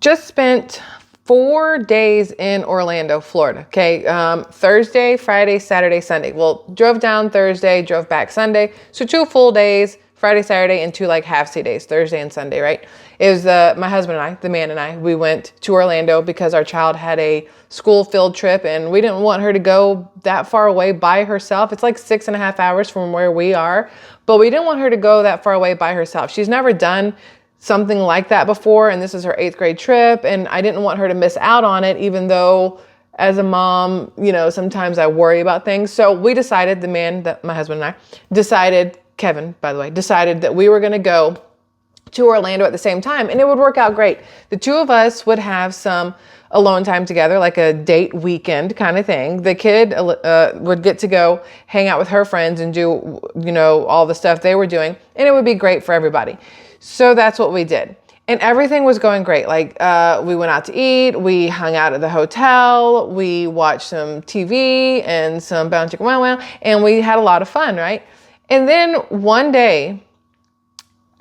just spent 4 days in Orlando, Florida. Okay. Thursday, Friday, Saturday, Sunday. Well, drove down Thursday, drove back Sunday. So 2 full days, Friday, Saturday, and 2 like half-day days, Thursday and Sunday, right? It was my husband and I, the man and I, we went to Orlando because our child had a school field trip and we didn't want her to go that far away by herself. It's like 6.5 hours from where we are, but we didn't want her to go that far away by herself. She's never done something like that before, and this is her 8th grade trip, and I didn't want her to miss out on it, even though as a mom, you know, sometimes I worry about things. So we decided, my husband and I decided, Kevin, by the way, decided that we were going to go to Orlando at the same time, and it would work out great. The 2 of us would have some alone time together, like a date weekend kind of thing. The kid would get to go hang out with her friends and do, you know, all the stuff they were doing, and it would be great for everybody. So that's what we did. And everything was going great. Like, we went out to eat, we hung out at the hotel, we watched some TV and some Bound Chicken Wow Wow, and we had a lot of fun, right? And then one day,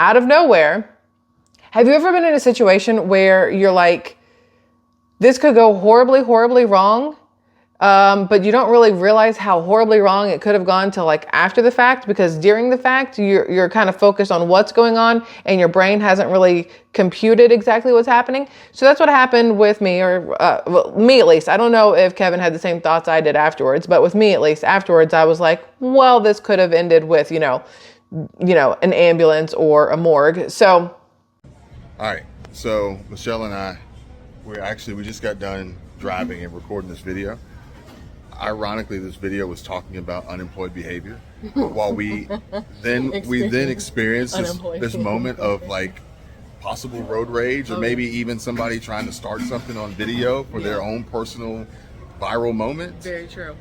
out of nowhere, have you ever been in a situation where you're like, this could go horribly, horribly wrong, but you don't really realize how horribly wrong it could have gone till like after the fact, because during the fact, you're kind of focused on what's going on and your brain hasn't really computed exactly what's happening. So that's what happened with me, or well, me at least. I don't know if Kevin had the same thoughts I did afterwards, but with me at least afterwards, I was like, well, this could have ended with, you know, an ambulance or a morgue. So. All right. So Michelle and I, we just got done driving and recording this video. Ironically, this video was talking about unemployed behavior, while we then experienced this moment of like possible road rage, or maybe even somebody trying to start something on video for their own personal viral moment. Very true.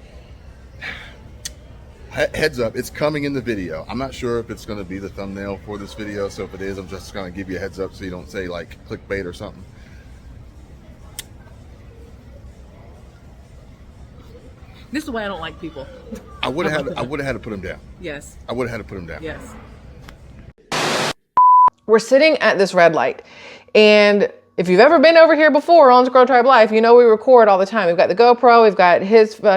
Heads up, it's coming in the video. I'm not sure if it's going to be the thumbnail for this video, so if it is, I'm just going to give you a heads up so you don't say like clickbait or something. This is why I don't like people. I would have had to put him down. Yes. I would have had to put him down. Yes. We're sitting at this red light, and if you've ever been over here before on SquirrelTribe Life, you know we record all the time. We've got the GoPro, we've got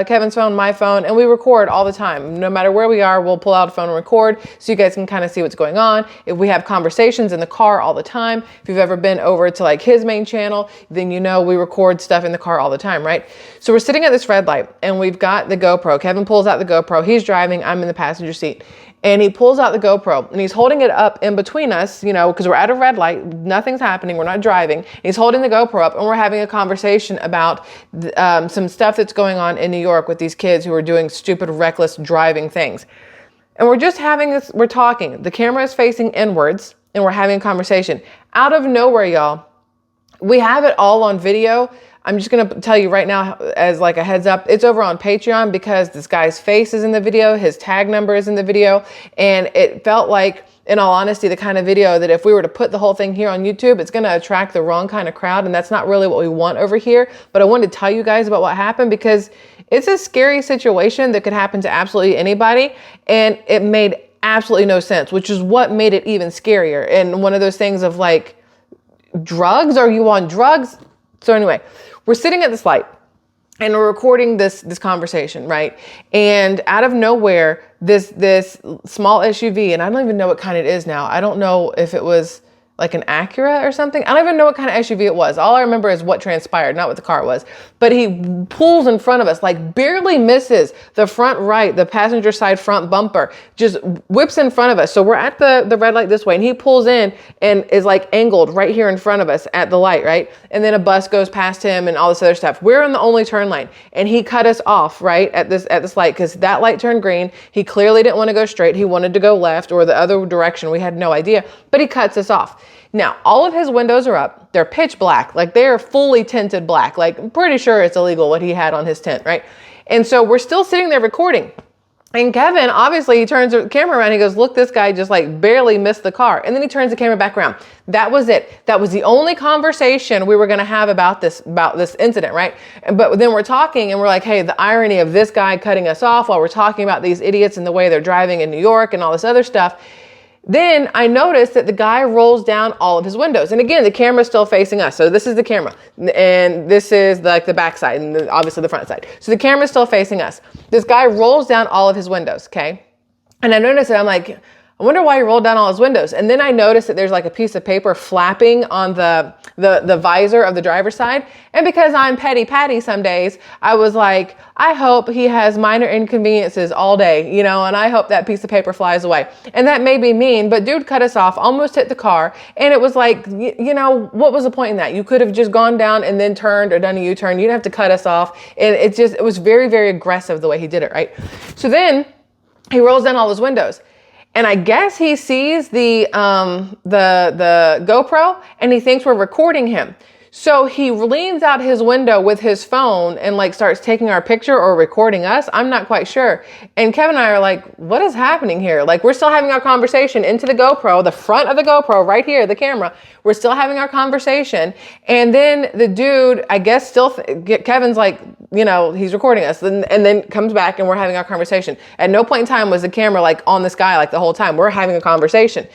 Kevin's phone, my phone, and we record all the time. No matter where we are, we'll pull out a phone and record so you guys can kind of see what's going on. If we have conversations in the car all the time, if you've ever been over to like his main channel, then you know we record stuff in the car all the time, right? So we're sitting at this red light and we've got the GoPro. Kevin pulls out the GoPro. He's driving, I'm in the passenger seat. And he pulls out the GoPro and he's holding it up in between us, you know, because we're at a red light, nothing's happening, we're not driving. He's holding the GoPro up and we're having a conversation about some stuff that's going on in New York with these kids who are doing stupid, reckless driving things. And we're just having this, we're talking. The camera is facing inwards and we're having a conversation. Out of nowhere, y'all, we have it all on video. I'm just going to tell you right now as like a heads up, it's over on Patreon because this guy's face is in the video, his tag number is in the video, and it felt like, in all honesty, the kind of video that if we were to put the whole thing here on YouTube, it's going to attract the wrong kind of crowd, and that's not really what we want over here. But I wanted to tell you guys about what happened because it's a scary situation that could happen to absolutely anybody, and it made absolutely no sense, which is what made it even scarier. And one of those things of like, drugs? Are you on drugs? So anyway, we're sitting at this light and we're recording this conversation, right? And out of nowhere, this small SUV, and I don't even know what kind it is now. I don't know if it was like an Acura or something. I don't even know what kind of SUV it was. All I remember is what transpired, not what the car was. But he pulls in front of us, like barely misses the front right, the passenger side front bumper, just whips in front of us. So we're at the red light this way, and he pulls in and is like angled right here in front of us at the light, right? And then a bus goes past him and all this other stuff. We're in the only turn lane, and he cut us off, right, at this light, because that light turned green. He clearly didn't want to go straight. He wanted to go left or the other direction. We had no idea, but he cuts us off. Now, all of his windows are up. They're pitch black. Like, they're fully tinted black. Like, I'm pretty sure it's illegal what he had on his tint, right? And so we're still sitting there recording. And Kevin, obviously, he turns the camera around. He goes, look, this guy just like barely missed the car. And then he turns the camera back around. That was it. That was the only conversation we were going to have about this incident, right? But then we're talking and we're like, hey, the irony of this guy cutting us off while we're talking about these idiots and the way they're driving in New York and all this other stuff. Then I noticed that the guy rolls down all of his windows. And again, the camera's still facing us. So this is the camera. And this is like the back side and obviously the front side. So the camera's still facing us. This guy rolls down all of his windows, okay? And I noticed it. I'm like, I wonder why he rolled down all his windows. And then I noticed that there's like a piece of paper flapping on the visor of the driver's side. And because I'm petty Patty some days, I was like, I hope he has minor inconveniences all day, you know, and I hope that piece of paper flies away. And that may be mean, but dude cut us off, almost hit the car. And it was like, you know, what was the point in that? You could have just gone down and then turned or done a U-turn. You didn't have to cut us off. And it was very, very aggressive the way he did it, right? So then he rolls down all his windows. And I guess he sees the GoPro and he thinks we're recording him. So he leans out his window with his phone and like starts taking our picture or recording us. I'm not quite sure. And Kevin and I are like, what is happening here? Like we're still having our conversation into the GoPro, the front of the GoPro right here, the camera. We're still having our conversation. And then the dude, I guess Kevin's like, you know, he's recording us and then comes back and we're having our conversation. At no point in time was the camera like on this guy like the whole time. We're having a conversation.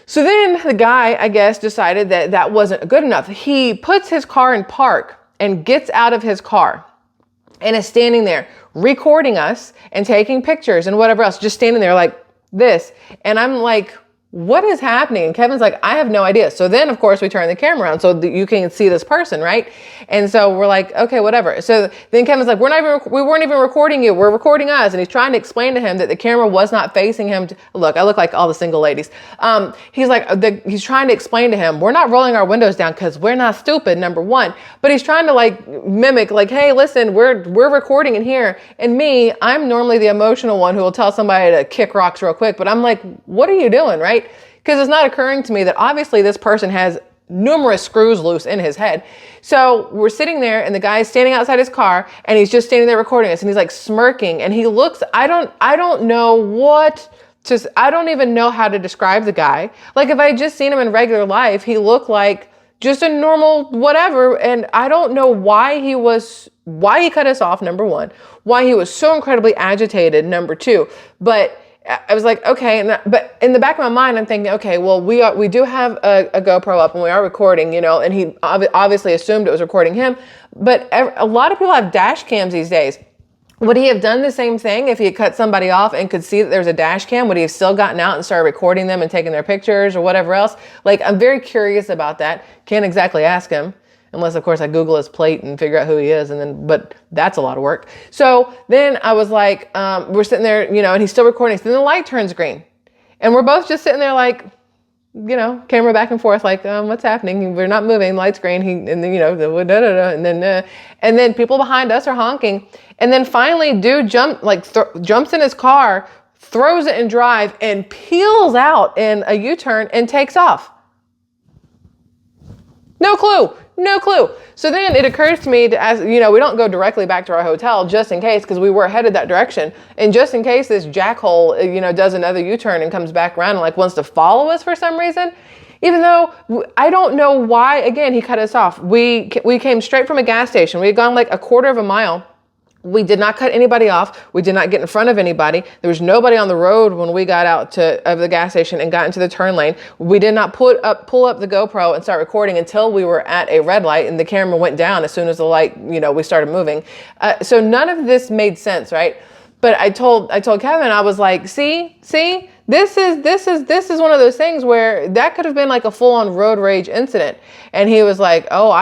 So then the guy, I guess, decided that that wasn't good enough. He puts his car in park and gets out of his car and is standing there recording us and taking pictures and whatever else, just standing there like this. And I'm like, what is happening? And Kevin's like, I have no idea. So then, of course, we turn the camera on so that you can see this person, right? And so we're like, okay, whatever. So then Kevin's like, we weren't even recording you. We're recording us. And he's trying to explain to him that the camera was not facing him. Look, I look like all the single ladies. He's like, he's trying to explain to him, we're not rolling our windows down because we're not stupid, number one. But he's trying to like mimic, like, hey, listen, we're recording in here. And me, I'm normally the emotional one who will tell somebody to kick rocks real quick. But I'm like, what are you doing, right? Because it's not occurring to me that obviously this person has numerous screws loose in his head. So we're sitting there and the guy's standing outside his car and he's just standing there recording us and he's like smirking and he looks, I don't even know how to describe the guy. Like if I had just seen him in regular life, he looked like just a normal whatever. And I don't know why he cut us off, number one, why he was so incredibly agitated, number two, but I was like, okay. But in the back of my mind, I'm thinking, okay, well, we do have a GoPro up and we are recording, you know, and he obviously assumed it was recording him. But a lot of people have dash cams these days. Would he have done the same thing if he had cut somebody off and could see that there's a dash cam? Would he have still gotten out and started recording them and taking their pictures or whatever else? Like, I'm very curious about that. Can't exactly ask him. Unless, of course, I Google his plate and figure out who he is. But that's a lot of work. So then I was like, we're sitting there, you know, and he's still recording. So then the light turns green. And we're both just sitting there like, you know, camera back and forth, like, what's happening? We're not moving, light's green. And then, you know, and then people behind us are honking. And then finally, dude jumps in his car, throws it in drive, and peels out in a U-turn and takes off. No clue. So then it occurs to me to ask, you know, we don't go directly back to our hotel just in case, because we were headed that direction. And just in case this jackhole, you know, does another U-turn and comes back around and like wants to follow us for some reason, even though I don't know why, again, he cut us off. We came straight from a gas station. We had gone like a quarter of a mile. We did not cut anybody off. We did not get in front of anybody. There was nobody on the road when we got out of the gas station and got into the turn lane. We did not pull up the GoPro and start recording until we were at a red light and the camera went down as soon as the light, you know, we started moving. So none of this made sense, right? But I told Kevin, I was like, see, this is one of those things where that could have been like a full-on road rage incident. And he was like, oh,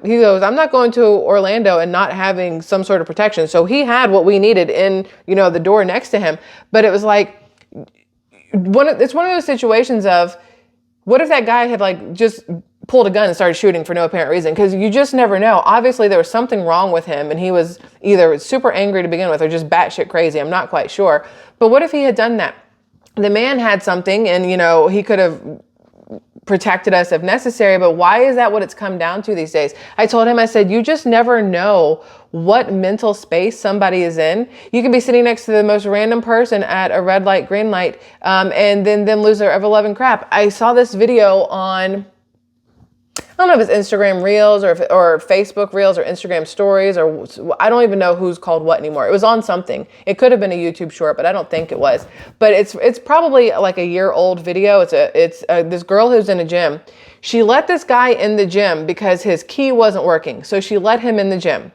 he goes, I'm not going to Orlando and not having some sort of protection. So he had what we needed in, you know, the door next to him. But it was like, it's one of those situations of, what if that guy had like just pulled a gun and started shooting for no apparent reason? Because you just never know. Obviously, there was something wrong with him and he was either super angry to begin with or just batshit crazy. I'm not quite sure. But what if he had done that? The man had something and, you know, he could have protected us if necessary, but why is that what it's come down to these days? I told him, I said, you just never know what mental space somebody is in. You can be sitting next to the most random person at a red light, green light, and then them lose their ever-loving crap. I saw this video on, I don't know if it's Instagram Reels or Facebook Reels or Instagram Stories, or I don't even know who's called what anymore. It was on something. It could have been a YouTube short, but I don't think it was. But it's probably like a year old video. It's this girl who's in a gym. She let this guy in the gym because his key wasn't working. So she let him in the gym.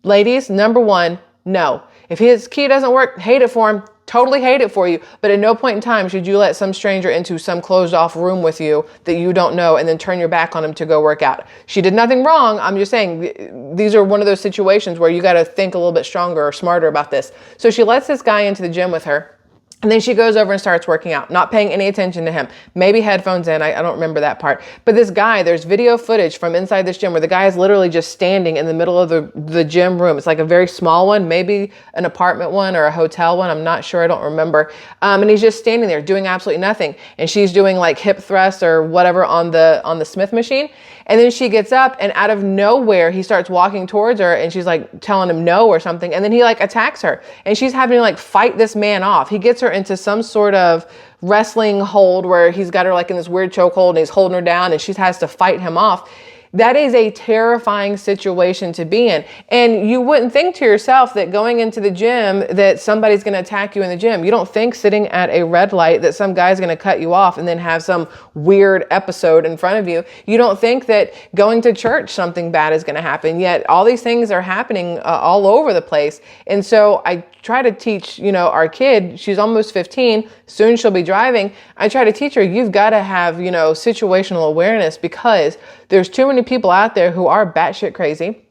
Ladies, number one, no. If his key doesn't work, hate it for him. Totally hate it for you. But at no point in time should you let some stranger into some closed off room with you that you don't know and then turn your back on him to go work out. She did nothing wrong. I'm just saying these are one of those situations where you got to think a little bit stronger or smarter about this. So she lets this guy into the gym with her. And then she goes over and starts working out, not paying any attention to him. Maybe headphones in. I don't remember that part. But this guy, there's video footage from inside this gym where the guy is literally just standing in the middle of the gym room. It's like a very small one, maybe an apartment one or a hotel one. I'm not sure. I don't remember. And he's just standing there doing absolutely nothing. And she's doing like hip thrusts or whatever on the Smith machine. And then she gets up and out of nowhere, he starts walking towards her and she's like telling him no or something. And then he like attacks her and she's having to like fight this man off. He gets her into some sort of wrestling hold where he's got her like in this weird chokehold and he's holding her down and she has to fight him off. That is a terrifying situation to be in. And you wouldn't think to yourself that going into the gym that somebody's going to attack you in the gym. You don't think sitting at a red light that some guy's going to cut you off and then have some weird episode in front of you. You don't think that going to church something bad is going to happen. Yet all these things are happening all over the place. And so I try to teach, our kid, she's almost 15, soon she'll be driving. I try to teach her, you've got to have, situational awareness because there's too many people out there who are batshit crazy.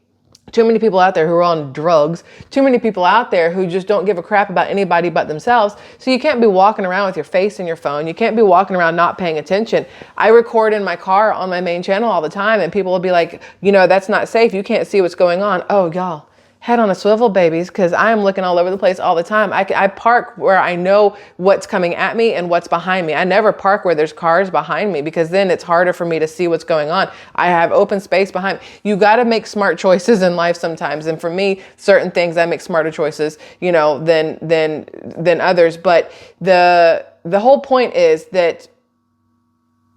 Too many people out there who are on drugs. Too many people out there who just don't give a crap about anybody but themselves. So you can't be walking around with your face in your phone. You can't be walking around not paying attention. I record in my car on my main channel all the time and people will be like, that's not safe. You can't see what's going on. Oh, y'all. Head on a swivel, babies, because I am looking all over the place all the time. I park where I know what's coming at me and what's behind me. I never park where there's cars behind me because then it's harder for me to see what's going on. I have open space behind me. You got to make smart choices in life sometimes. And for me, certain things, I make smarter choices, than others. But the whole point is that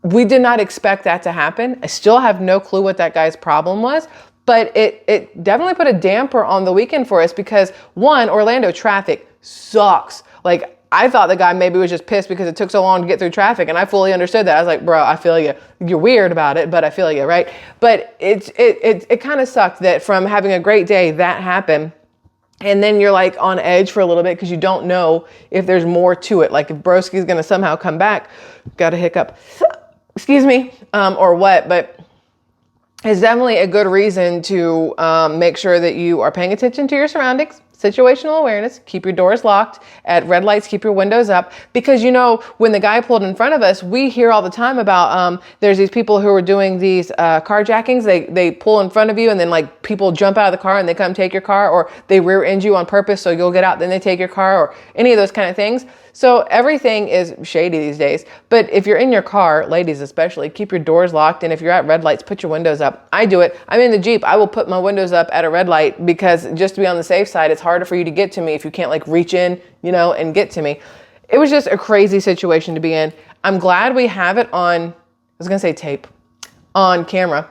we did not expect that to happen. I still have no clue what that guy's problem was. But it definitely put a damper on the weekend for us because one, Orlando traffic sucks. Like I thought the guy maybe was just pissed because it took so long to get through traffic. And I fully understood that. I was like, bro, I feel you. You're weird about it, but I feel you, right? But it kind of sucked that from having a great day, that happened. And then you're like on edge for a little bit because you don't know if there's more to it. Like if Broski's going to somehow come back, got a hiccup, excuse me, or what, but it's definitely a good reason to make sure that you are paying attention to your surroundings, situational awareness, keep your doors locked, at red lights, keep your windows up. Because, when the guy pulled in front of us, we hear all the time about there's these people who are doing these carjackings. They pull in front of you and then like people jump out of the car and they come take your car, or they rear end you on purpose so you'll get out, then they take your car, or any of those kind of things. So everything is shady these days. But if you're in your car, ladies especially, keep your doors locked. And if you're at red lights, put your windows up. I do it. I'm in the Jeep. I will put my windows up at a red light because just to be on the safe side, it's harder for you to get to me if you can't like reach in, and get to me. It was just a crazy situation to be in. I'm glad we have it on, tape, on camera.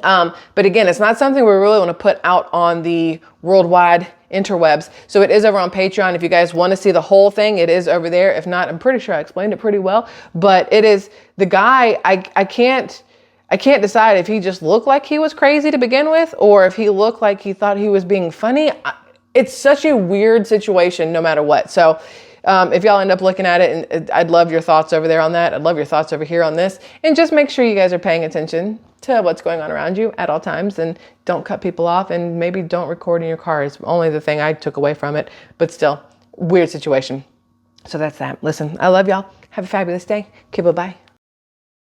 But again, it's not something we really want to put out on the worldwide interwebs. So it is over on Patreon. If you guys want to see the whole thing, it is over there. If not, I'm pretty sure I explained it pretty well, but it is the guy. I can't decide if he just looked like he was crazy to begin with, or if he looked like he thought he was being funny. It's such a weird situation no matter what. So if y'all end up looking at it, and I'd love your thoughts over there on that. I'd love your thoughts over here on this, and just make sure you guys are paying attention to what's going on around you at all times, and don't cut people off, and maybe don't record in your car is only the thing I took away from it, but still weird situation. So that's that. Listen, I love y'all. Have a fabulous day. Okay, bye-bye.